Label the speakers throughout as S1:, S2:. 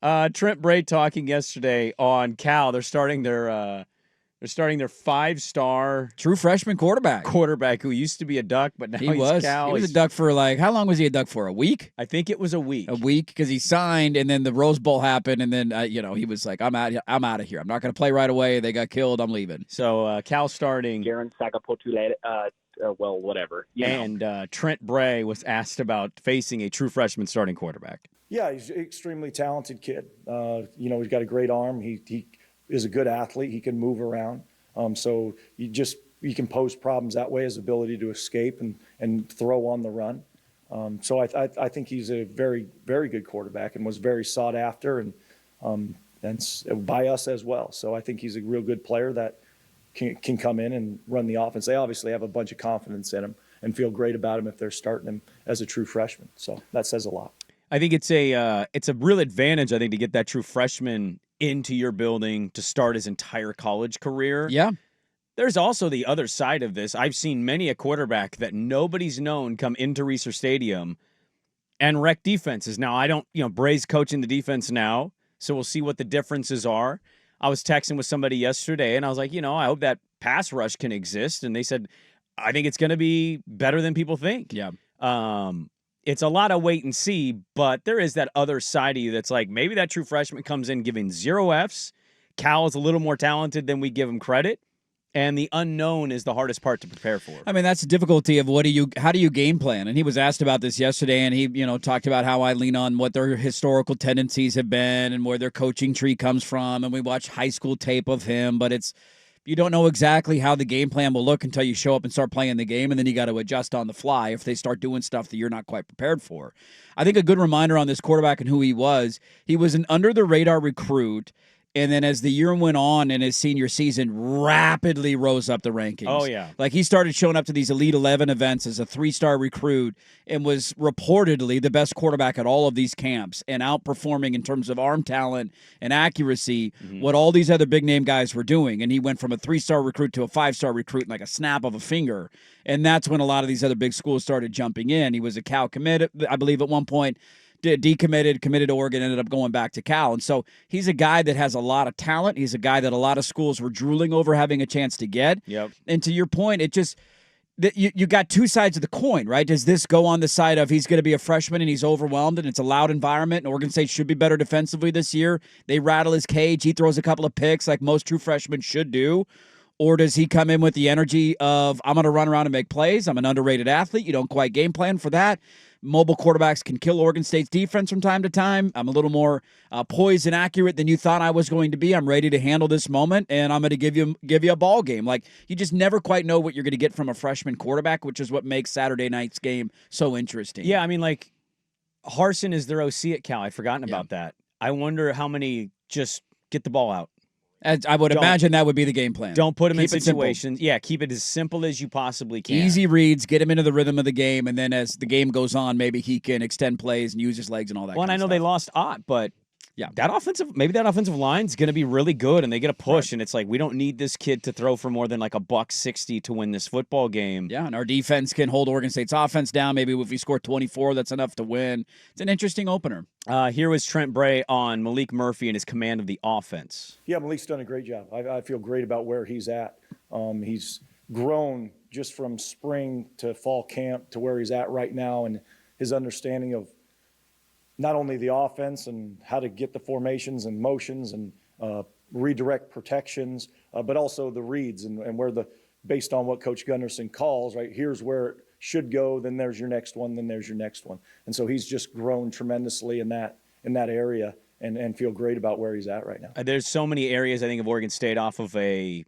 S1: Trent Bray talking yesterday on Cal. They're starting their 5-star
S2: True freshman quarterback
S1: who used to be a Duck, but now
S2: He
S1: he's
S2: was.
S1: Cal.
S2: He was a Duck for how long was he a Duck for? A week?
S1: I think it was a week.
S2: A week because he signed, and then the Rose Bowl happened, and then he was like, "I'm out of here. I'm not going to play right away. They got killed. I'm leaving."
S1: So Cal starting.
S3: Garen Sagapotule, whatever.
S1: And Trent Bray was asked about facing a true freshman starting quarterback.
S4: Yeah, he's an extremely talented kid. He's got a great arm. He is a good athlete. He can move around. So you can pose problems that way, his ability to escape and throw on the run. So I think he's a very, very good quarterback and was very sought after and by us as well. So I think he's a real good player that can come in and run the offense. They obviously have a bunch of confidence in him and feel great about him if they're starting him as a true freshman. So that says a lot.
S1: I think it's a real advantage, I think, to get that true freshman into your building to start his entire college career.
S2: Yeah.
S1: There's also the other side of this. I've seen many a quarterback that nobody's known come into Reser Stadium and wreck defenses. Now, Bray's coaching the defense now, so we'll see what the differences are. I was texting with somebody yesterday, and I was like, I hope that pass rush can exist. And they said, I think it's going to be better than people think.
S2: Yeah.
S1: It's a lot of wait and see, but there is that other side of you that's like, maybe that true freshman comes in giving 0 Fs. Cal is a little more talented than we give him credit. And the unknown is the hardest part to prepare for.
S2: I mean, that's the difficulty of how do you game plan? And he was asked about this yesterday, and he, talked about how I lean on what their historical tendencies have been and where their coaching tree comes from. And we watch high school tape of him, but you don't know exactly how the game plan will look until you show up and start playing the game, and then you got to adjust on the fly if they start doing stuff that you're not quite prepared for. I think a good reminder on this quarterback and who he was an under-the-radar recruit. And then as the year went on in his senior season, rapidly rose up the rankings.
S1: Oh, yeah.
S2: Like he started showing up to these Elite 11 events as a 3-star recruit and was reportedly the best quarterback at all of these camps and outperforming in terms of arm talent and accuracy what all these other big-name guys were doing. And he went from a 3-star recruit to a 5-star recruit in like a snap of a finger. And that's when a lot of these other big schools started jumping in. He was a Cal commit, I believe, at one point. Decommitted, committed to Oregon, ended up going back to Cal. And so he's a guy that has a lot of talent. He's a guy that a lot of schools were drooling over having a chance to get.
S1: Yep.
S2: And to your point, you got two sides of the coin, right? Does this go on the side of he's going to be a freshman and he's overwhelmed and it's a loud environment and Oregon State should be better defensively this year? They rattle his cage. He throws a couple of picks like most true freshmen should do. Or does he come in with the energy of, I'm going to run around and make plays. I'm an underrated athlete. You don't quite game plan for that. Mobile quarterbacks can kill Oregon State's defense from time to time. I'm a little more poised and accurate than you thought I was going to be. I'm ready to handle this moment, and I'm going to give you a ball game. Like, you just never quite know what you're going to get from a freshman quarterback, which is what makes Saturday night's game so interesting.
S1: Yeah, I mean, like, Harsin is their OC at Cal. I'd forgotten about that. I wonder how many just get the ball out.
S2: I would imagine that would be the game plan.
S1: Don't put him in situations. Yeah, keep it as simple as you possibly can.
S2: Easy reads, get him into the rhythm of the game, and then as the game goes on, maybe he can extend plays and use his legs and all that.
S1: Well, and I know they lost Ott, but
S2: yeah,
S1: that offensive line's going to be really good, and they get a push, and it's like we don't need this kid to throw for more than like $160 to win this football game.
S2: Yeah, and our defense can hold Oregon State's offense down. Maybe if we score 24, that's enough to win. It's an interesting opener.
S1: Here was Trent Bray on Malik Murphy and his command of the offense.
S4: Yeah, Malik's done a great job. I feel great about where he's at. He's grown just from spring to fall camp to where he's at right now, and his understanding of not only the offense and how to get the formations and motions and redirect protections, but also the reads and where based on what Coach Gunderson calls, right, here's where it should go, then there's your next one, then there's your next one. And so he's just grown tremendously in that area and feel great about where he's at right now.
S1: There's so many areas, I think, of Oregon State off of a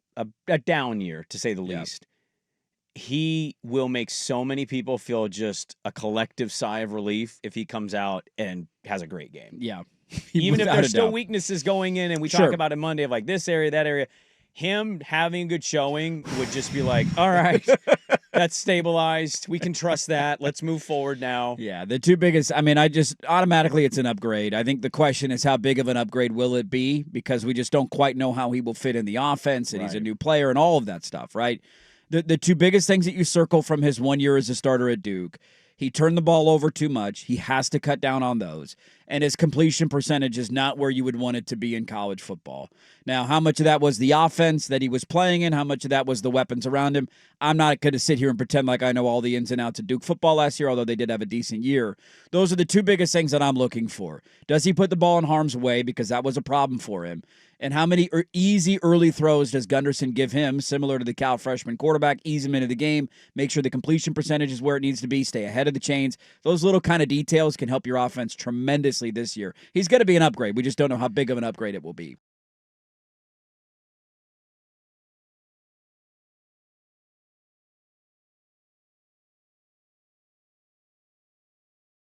S1: down year, to say the least. He will make so many people feel just a collective sigh of relief if he comes out and has a great game.
S2: Yeah.
S1: Even if there's still weaknesses going in, and we talk about it Monday of like this area, that area, him having a good showing would just be like, all right, that's stabilized. We can trust that. Let's move forward now.
S2: Yeah, the two biggest, I just automatically it's an upgrade. I think the question is how big of an upgrade will it be, because we just don't quite know how he will fit in the offense, and he's a new player and all of that stuff, right? The two biggest things that you circle from his 1 year as a starter at Duke: he turned the ball over too much. He has to cut down on those. and his completion percentage is not where you would want it to be in college football. Now, how much of that was the offense that he was playing in? How much of that was the weapons around him? I'm not going to sit here and pretend like I know all the ins and outs of Duke football last year, although they did have a decent year. Those are the two biggest things that I'm looking for. Does he put the ball in harm's way? Because that was a problem for him. And how many easy early throws does Gunderson give him, similar to the Cal freshman quarterback, ease him into the game, make sure the completion percentage is where it needs to be, stay ahead of the chains. Those little kind of details can help your offense tremendously this year. He's going to be an upgrade. We just don't know how big of an upgrade it will be.